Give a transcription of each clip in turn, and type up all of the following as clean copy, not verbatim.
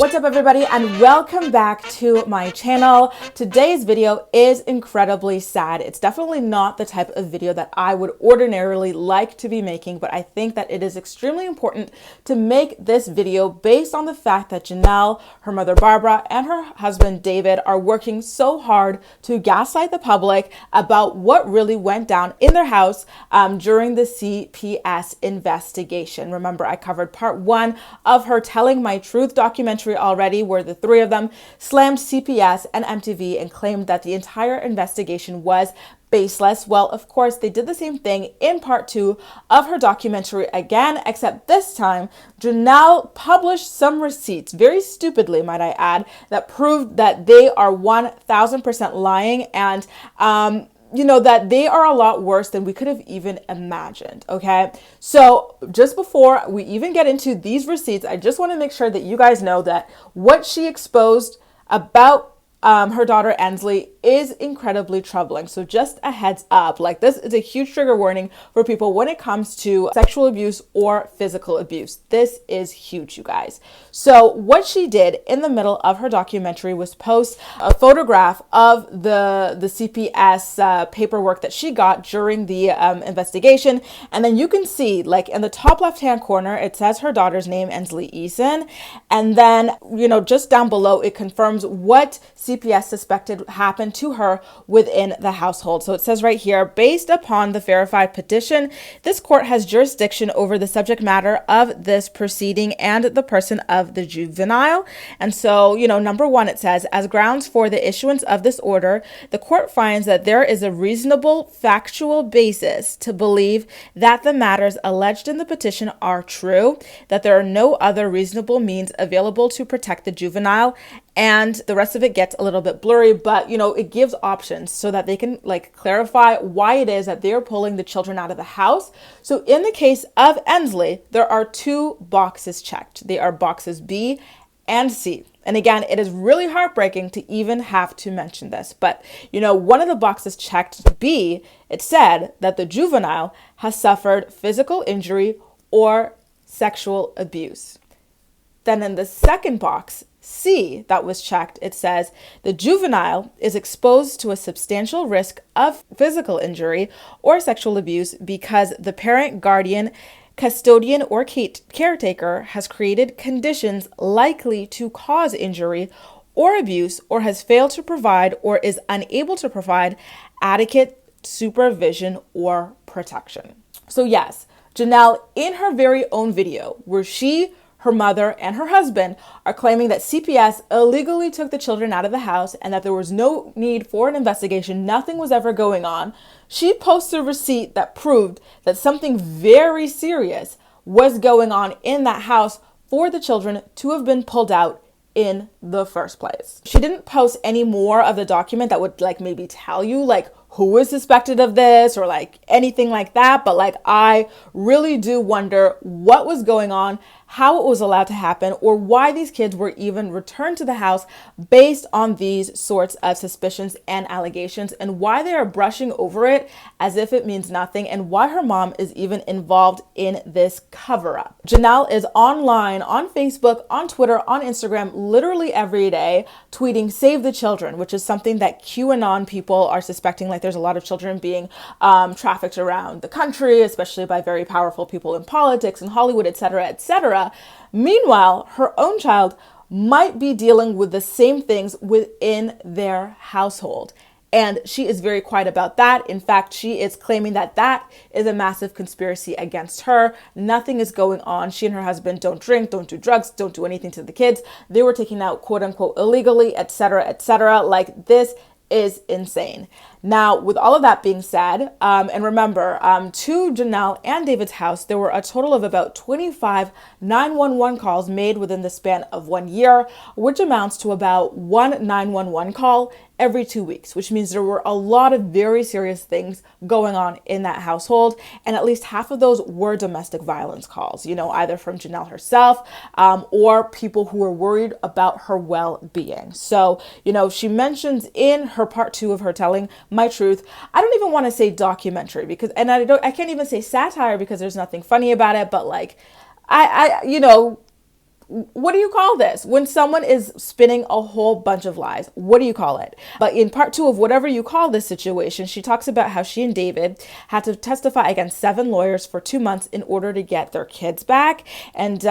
What's up everybody, and welcome back to my channel. Today's video is incredibly sad. It's definitely not the type of video that I would ordinarily like to be making, but I think that it is extremely important to make this video based on the fact that Janelle, her mother Barbara, and her husband David are working so hard to gaslight the public about what really went down in their house during the CPS investigation. Remember, I covered part 1 of her Telling My Truth documentary already, where the three of them slammed CPS and MTV and claimed that the entire investigation was baseless. Well, of course, they did the same thing in part 2 of her documentary again, except this time, Janelle published some receipts, very stupidly, might I add, that proved that they are 1000% lying and, that they are a lot worse than we could have even imagined, okay? So just before we even get into these receipts, I just want to make sure that you guys know that what she exposed about her daughter Ensley is incredibly troubling. So just a heads up, like this is a huge trigger warning for people when it comes to sexual abuse or physical abuse. This is huge, you guys. So what she did in the middle of her documentary was post a photograph of the CPS paperwork that she got during the investigation. And then you can see, like in the top left-hand corner, it says her daughter's name, Ensley. And then, just down below, it confirms what CPS suspected happened to her within the household. So it says right here, based upon the verified petition, this court has jurisdiction over the subject matter of this proceeding and the person of the juvenile. And so, number 1, it says, as grounds for the issuance of this order, the court finds that there is a reasonable factual basis to believe that the matters alleged in the petition are true, that there are no other reasonable means available to protect the juvenile, and the rest of it gets a little bit blurry, but it gives options so that they can clarify why it is that they're pulling the children out of the house. So in the case of Ensley, there are 2 boxes checked. They are boxes B and C. And again, it is really heartbreaking to even have to mention this, but one of the boxes checked, B, it said that the juvenile has suffered physical injury or sexual abuse. Then in the second box, C, that was checked, it says the juvenile is exposed to a substantial risk of physical injury or sexual abuse because the parent, guardian, custodian, or caretaker has created conditions likely to cause injury or abuse, or has failed to provide or is unable to provide adequate supervision or protection. So yes, Janelle, in her very own video, where her mother and her husband are claiming that CPS illegally took the children out of the house and that there was no need for an investigation, nothing was ever going on, she posted a receipt that proved that something very serious was going on in that house for the children to have been pulled out in the first place. She didn't post any more of the document that would maybe tell you who is suspected of this or anything like that. But I really do wonder what was going on, how it was allowed to happen, or why these kids were even returned to the house based on these sorts of suspicions and allegations, and why they are brushing over it as if it means nothing, and why her mom is even involved in this cover-up. Janelle is online, on Facebook, on Twitter, on Instagram, literally every day, tweeting "Save the Children," which is something that QAnon people are suspecting. There's a lot of children being trafficked around the country, especially by very powerful people in politics and Hollywood, etc., etc. Meanwhile, her own child might be dealing with the same things within their household. And she is very quiet about that. In fact, she is claiming that that is a massive conspiracy against her. Nothing is going on. She and her husband don't drink, don't do drugs, don't do anything to the kids. They were taken out, quote unquote, illegally, etc., etc. This is insane. Now, with all of that being said, and remember, to Janelle and David's house, there were a total of about 25 911 calls made within the span of 1 year, which amounts to about 1 911 call every 2 weeks, which means there were a lot of very serious things going on in that household. And at least half of those were domestic violence calls, either from Janelle herself or people who were worried about her well-being. So, she mentions in her part 2 of her Telling My Truth, I don't even want to say documentary I can't even say satire because there's nothing funny about it, but what do you call this? When someone is spinning a whole bunch of lies, what do you call it? But in part 2 of whatever you call this situation, she talks about how she and David had to testify against 7 lawyers for 2 months in order to get their kids back. And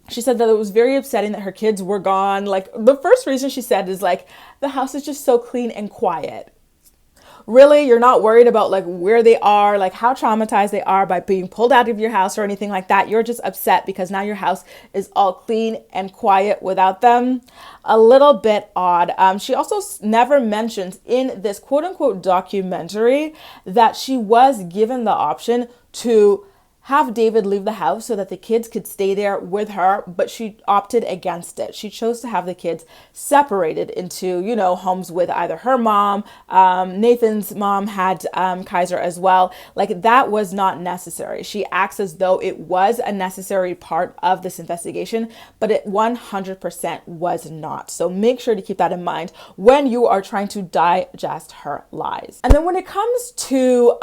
she said that it was very upsetting that her kids were gone. Like, the first reason she said is like, the house is just so clean and quiet. Really, you're not worried about like where they are, like how traumatized they are by being pulled out of your house or anything like that. You're just upset because now your house is all clean and quiet without them. A little bit odd. She also never mentions in this quote unquote documentary that she was given the option to have David leave the house so that the kids could stay there with her, but she opted against it. She chose to have the kids separated into, you know, homes with either her mom, Nathan's mom had Kaiser as well. Like, that was not necessary. She acts as though it was a necessary part of this investigation, but it 100% was not. So make sure to keep that in mind when you are trying to digest her lies. And then when it comes to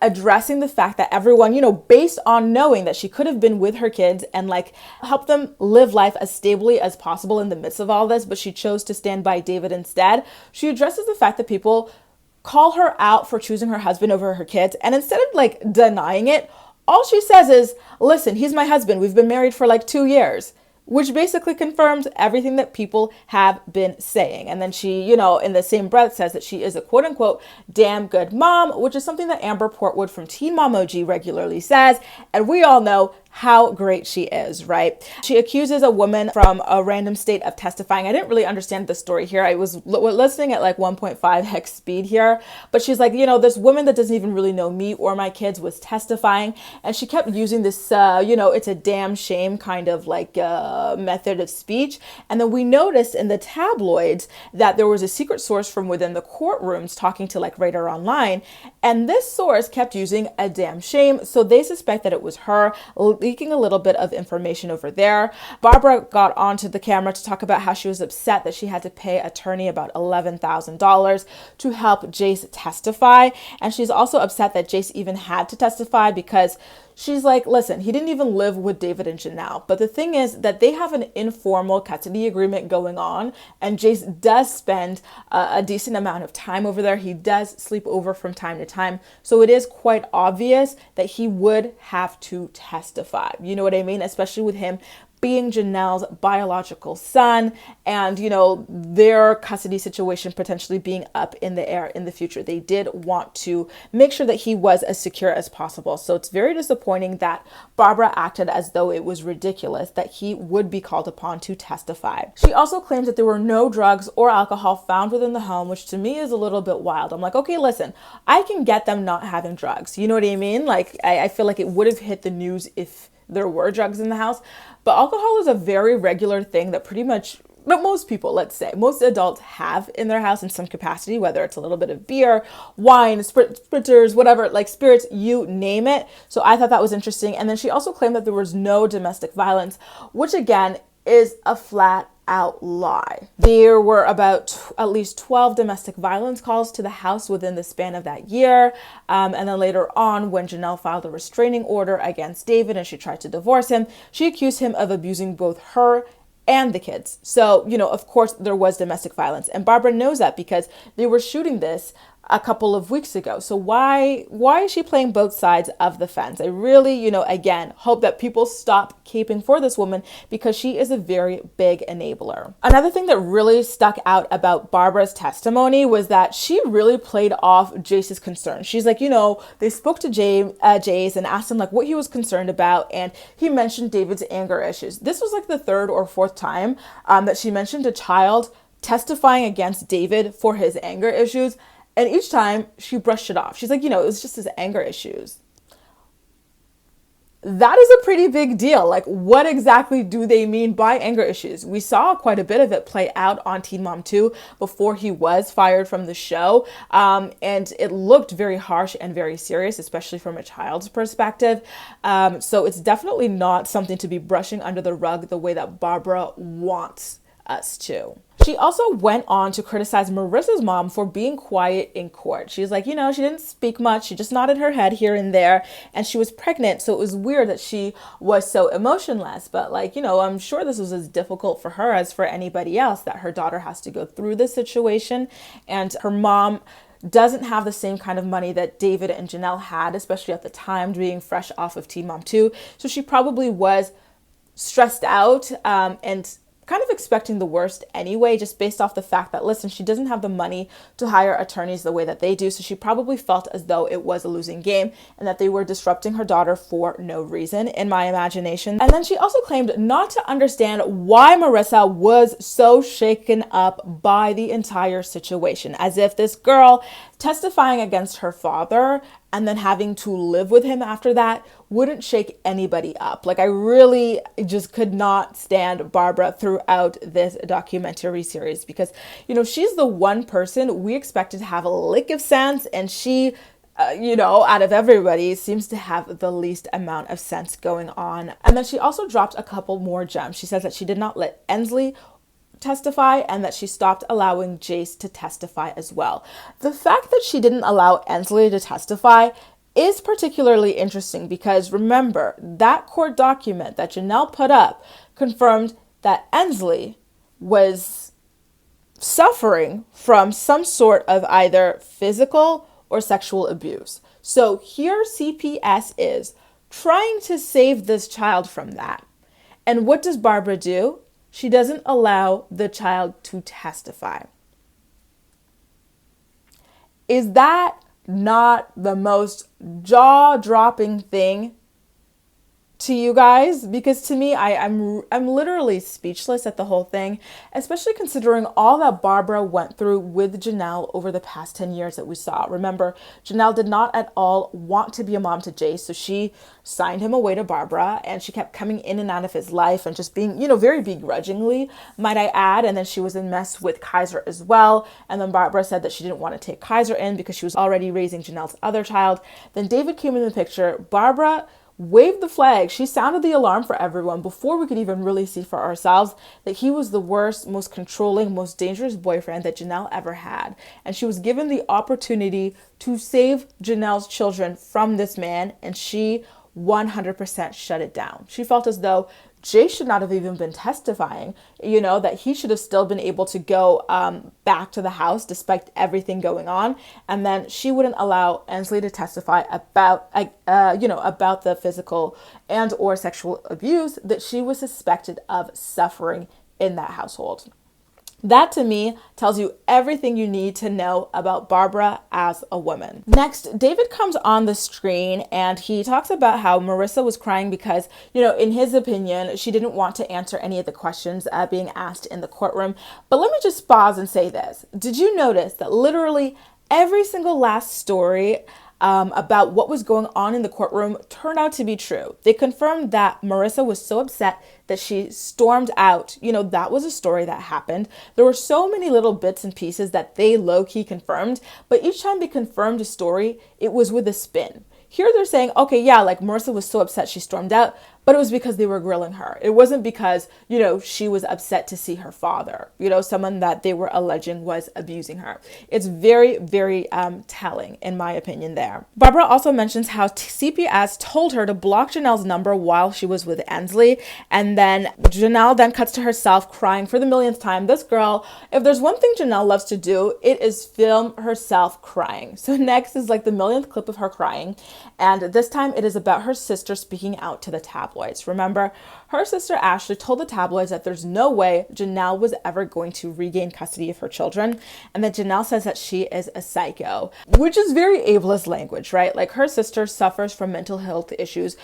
addressing the fact that everyone, you know, based on knowing that she could have been with her kids and like help them live life as stably as possible in the midst of all this, but she chose to stand by David instead. She addresses the fact that people call her out for choosing her husband over her kids, and instead of like denying it, all she says is, listen, he's my husband, we've been married for like 2 years, which basically confirms everything that people have been saying. And then she, you know, in the same breath says that she is a quote unquote damn good mom, which is something that Amber Portwood from Teen Mom OG regularly says. And we all know how great she is, right? She accuses a woman from a random state of testifying. I didn't really understand the story here. I was listening at like 1.5x speed here, but she's like, you know, this woman that doesn't even really know me or my kids was testifying. And she kept using this, you know, it's a damn shame kind of like method of speech. And then we noticed in the tabloids that there was a secret source from within the courtrooms talking to like Radar Online. And this source kept using a damn shame. So they suspect that it was her leaking a little bit of information over there. Barbara got onto the camera to talk about how she was upset that she had to pay attorney about $11,000 to help Jace testify. And she's also upset that Jace even had to testify because she's like, listen, he didn't even live with David and Janelle. But the thing is that they have an informal custody agreement going on, and Jace does spend a decent amount of time over there. He does sleep over from time to time. So it is quite obvious that he would have to testify. You know what I mean? Especially with him being Janelle's biological son and, you know, their custody situation potentially being up in the air in the future. They did want to make sure that he was as secure as possible. So it's very disappointing that Barbara acted as though it was ridiculous that he would be called upon to testify. She also claims that there were no drugs or alcohol found within the home, which to me is a little bit wild. I'm like, okay, listen, I can get them not having drugs. You know what I mean? Like, I feel like it would have hit the news if there were drugs in the house, but alcohol is a very regular thing that pretty much, but most people, let's say, most adults have in their house in some capacity, whether it's a little bit of beer, wine, spritzers, whatever, like spirits, you name it. So I thought that was interesting. And then she also claimed that there was no domestic violence, which again is a flat out lie. There were about at least 12 domestic violence calls to the house within the span of that year. And then later on, when Janelle filed a restraining order against David and she tried to divorce him, she accused him of abusing both her and the kids. So, you know, of course, there was domestic violence. And Barbara knows that because they were shooting this a couple of weeks ago. So why is she playing both sides of the fence? I really, you know, again, hope that people stop caping for this woman because she is a very big enabler. Another thing that really stuck out about Barbara's testimony was that she really played off Jace's concern. She's like, you know, they spoke to Jace and asked him like what he was concerned about. And he mentioned David's anger issues. This was like the third or fourth time that she mentioned a child testifying against David for his anger issues. And each time she brushed it off. She's like, you know, it was just his anger issues. That is a pretty big deal. Like, what exactly do they mean by anger issues? We saw quite a bit of it play out on Teen Mom 2 before he was fired from the show. And it looked very harsh and very serious, especially from a child's perspective. So it's definitely not something to be brushing under the rug the way that Barbara wants us to. She also went on to criticize Marissa's mom for being quiet in court. She's like, she didn't speak much. She just nodded her head here and there, and she was pregnant. So it was weird that she was so emotionless. But I'm sure this was as difficult for her as for anybody else, that her daughter has to go through this situation. And her mom doesn't have the same kind of money that David and Janelle had, especially at the time, being fresh off of Teen Mom 2. So she probably was stressed out and kind of expecting the worst anyway, just based off the fact that, listen, she doesn't have the money to hire attorneys the way that they do. So she probably felt as though it was a losing game and that they were disrupting her daughter for no reason, in my imagination. And then she also claimed not to understand why Marissa was so shaken up by the entire situation, as if this girl testifying against her father and then having to live with him after that wouldn't shake anybody up. I really just could not stand Barbara throughout this documentary series because, she's the one person we expected to have a lick of sense, and she, out of everybody, seems to have the least amount of sense going on. And then she also dropped a couple more gems. She says that she did not let Ensley testify and that she stopped allowing Jace to testify as well. The fact that she didn't allow Ensley to testify is particularly interesting because, remember, that court document that Janelle put up confirmed that Ensley was suffering from some sort of either physical or sexual abuse. So here CPS is trying to save this child from that. And what does Barbara do? She doesn't allow the child to testify. Is that not the most jaw-dropping thing to you guys? Because to me, I'm literally speechless at the whole thing, especially considering all that Barbara went through with Janelle over the past 10 years that we saw. Remember, Janelle did not at all want to be a mom to Jace, so she signed him away to Barbara, and she kept coming in and out of his life and just being, very begrudgingly, might I add. And then she was in mess with Kaiser as well. And then Barbara said that she didn't want to take Kaiser in because she was already raising Janelle's other child. Then David came in the picture. Barbara waved the flag. She sounded the alarm for everyone before we could even really see for ourselves that he was the worst, most controlling, most dangerous boyfriend that Janelle ever had. And she was given the opportunity to save Janelle's children from this man, and she 100% shut it down. She felt as though Jay should not have even been testifying, that he should have still been able to go back to the house despite everything going on. And then she wouldn't allow Ensley to testify about the physical and or sexual abuse that she was suspected of suffering in that household. That to me tells you everything you need to know about Barbara as a woman. Next, David comes on the screen and he talks about how Marissa was crying because, in his opinion, she didn't want to answer any of the questions being asked in the courtroom. But let me just pause and say this. Did you notice that literally every single last story about what was going on in the courtroom turned out to be true? They confirmed that Marissa was so upset that she stormed out. That was a story that happened. There were so many little bits and pieces that they low-key confirmed, but each time they confirmed a story, it was with a spin. Here they're saying, okay, yeah, Marissa was so upset she stormed out, but it was because they were grilling her. It wasn't because, she was upset to see her father, someone that they were alleging was abusing her. It's very, very telling, in my opinion, there. Barbara also mentions how CPS told her to block Janelle's number while she was with Ensley. And then Janelle then cuts to herself crying for the millionth time. This girl, if there's one thing Janelle loves to do, it is film herself crying. So next is the millionth clip of her crying. And this time it is about her sister speaking out to the tabloids. Remember, her sister Ashley told the tabloids that there's no way Janelle was ever going to regain custody of her children, and that Janelle says that she is a psycho, which is very ableist language, right? Her sister suffers from mental health issues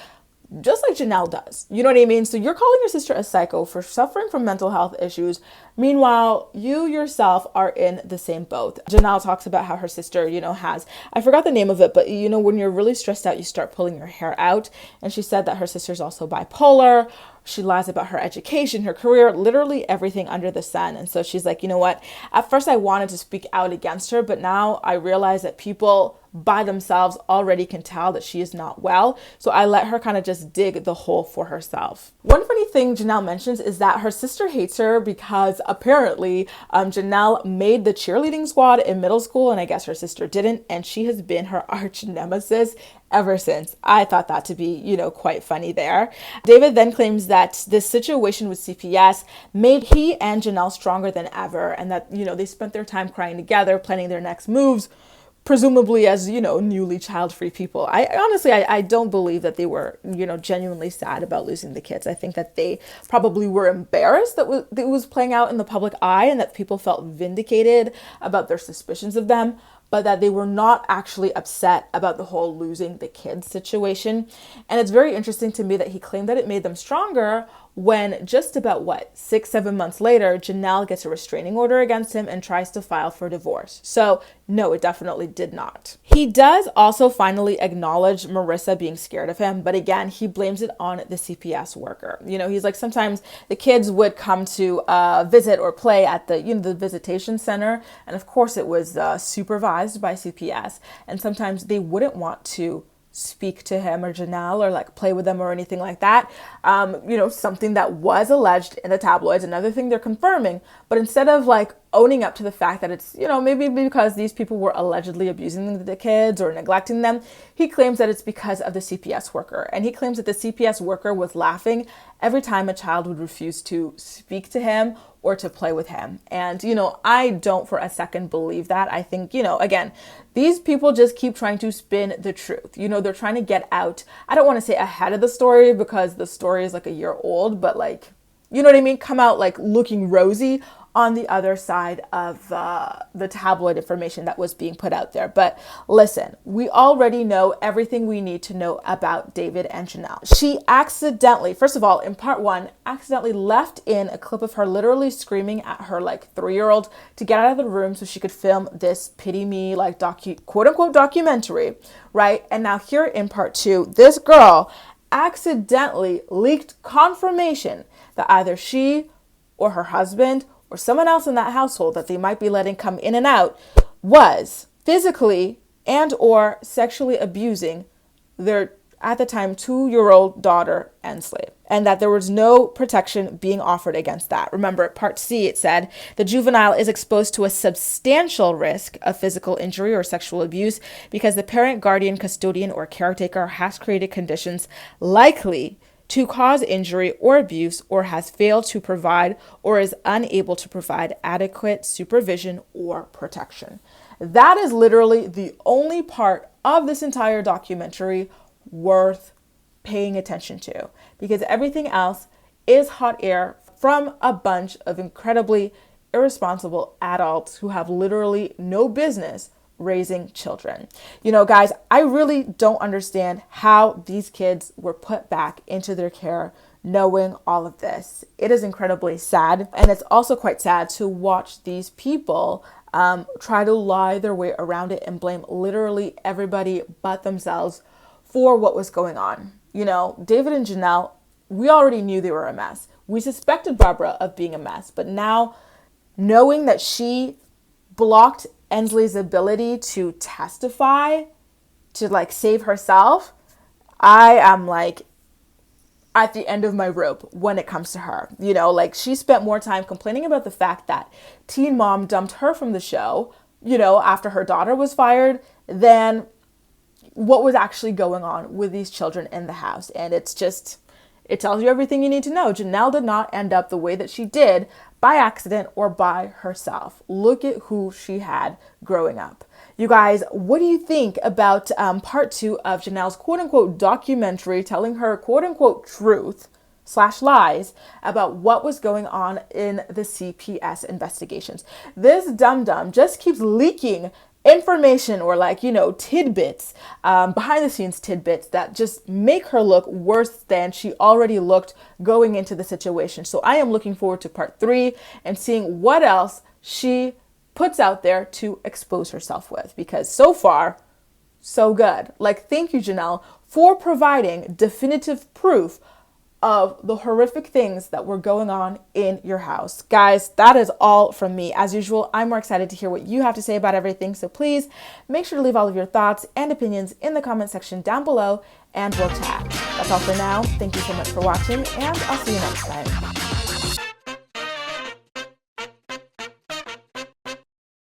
just like Janelle does. You know what I mean? So you're calling your sister a psycho for suffering from mental health issues. Meanwhile, you yourself are in the same boat. Janelle talks about how her sister, has, I forgot the name of it, but when you're really stressed out, you start pulling your hair out. And she said that her sister's also bipolar. She lies about her education, her career, literally everything under the sun. And so she's like, you know what? At first I wanted to speak out against her, but now I realize that people by themselves already can tell that she is not well. So I let her kind of just dig the hole for herself. One funny thing Janelle mentions is that her sister hates her because apparently Janelle made the cheerleading squad in middle school, and I guess her sister didn't, and she has been her arch nemesis ever since. I thought that to be, quite funny there. David then claims that this situation with CPS made he and Janelle stronger than ever, and that, they spent their time crying together, planning their next moves, presumably as, newly child-free people. I honestly don't believe that they were, genuinely sad about losing the kids. I think that they probably were embarrassed that it was playing out in the public eye and that people felt vindicated about their suspicions of them, but that they were not actually upset about the whole losing the kids situation. And it's very interesting to me that he claimed that it made them stronger when just about 6-7 months later, Janelle gets a restraining order against him and tries to file for divorce. So no, it definitely did not. He does also finally acknowledge Marissa being scared of him, but again, he blames it on the CPS worker. He's like, sometimes the kids would come to visit or play at the visitation center, and of course it was supervised by CPS, and sometimes they wouldn't want to speak to him or Janelle or play with them or anything like that. Something that was alleged in the tabloids, another thing they're confirming, but instead of owning up to the fact that it's, maybe because these people were allegedly abusing the kids or neglecting them, he claims that it's because of the CPS worker. And he claims that the CPS worker was laughing every time a child would refuse to speak to him or to play with him. And, I don't for a second believe that. I think, again, these people just keep trying to spin the truth. They're trying to get out. I don't want to say ahead of the story because the story is a year old, but you know what I mean? Come out looking rosy on the other side of the tabloid information that was being put out there. But listen, we already know everything we need to know about David and Janelle. She accidentally, first of all, in part 1, accidentally left in a clip of her literally screaming at her 3-year-old to get out of the room so she could film this pity me quote unquote documentary, right? And now here in part 2, this girl accidentally leaked confirmation that either she or her husband or someone else in that household that they might be letting come in and out was physically and or sexually abusing their, at the time, 2-year-old daughter, Ensley, and that there was no protection being offered against that. Remember, at part C, it said the juvenile is exposed to a substantial risk of physical injury or sexual abuse because the parent, guardian, custodian, or caretaker has created conditions likely to cause injury or abuse, or has failed to provide or is unable to provide adequate supervision or protection. That is literally the only part of this entire documentary worth paying attention to, because everything else is hot air from a bunch of incredibly irresponsible adults who have literally no business raising children. Guys, I really don't understand how these kids were put back into their care knowing all of this. It is incredibly sad. And it's also quite sad to watch these people try to lie their way around it and blame literally everybody but themselves for what was going on. David and Janelle, we already knew they were a mess. We suspected Barbara of being a mess, but now knowing that she blocked Ensley's ability to testify, to save herself, I am at the end of my rope when it comes to her. She spent more time complaining about the fact that Teen Mom dumped her from the show, after her daughter was fired, than what was actually going on with these children in the house. And it tells you everything you need to know. Janelle did not end up the way that she did by accident or by herself. Look at who she had growing up. You guys, what do you think about part 2 of Janelle's quote unquote documentary telling her quote unquote truth / lies about what was going on in the CPS investigations? This dum-dum just keeps leaking information or tidbits, behind the scenes tidbits that just make her look worse than she already looked going into the situation. So I am looking forward to part 3 and seeing what else she puts out there to expose herself with, because so far, so good. Thank you, Janelle, for providing definitive proof of the horrific things that were going on in your house. Guys, that is all from me. As usual, I'm more excited to hear what you have to say about everything. So please make sure to leave all of your thoughts and opinions in the comment section down below, and we'll chat. That's all for now. Thank you so much for watching, and I'll see you next time.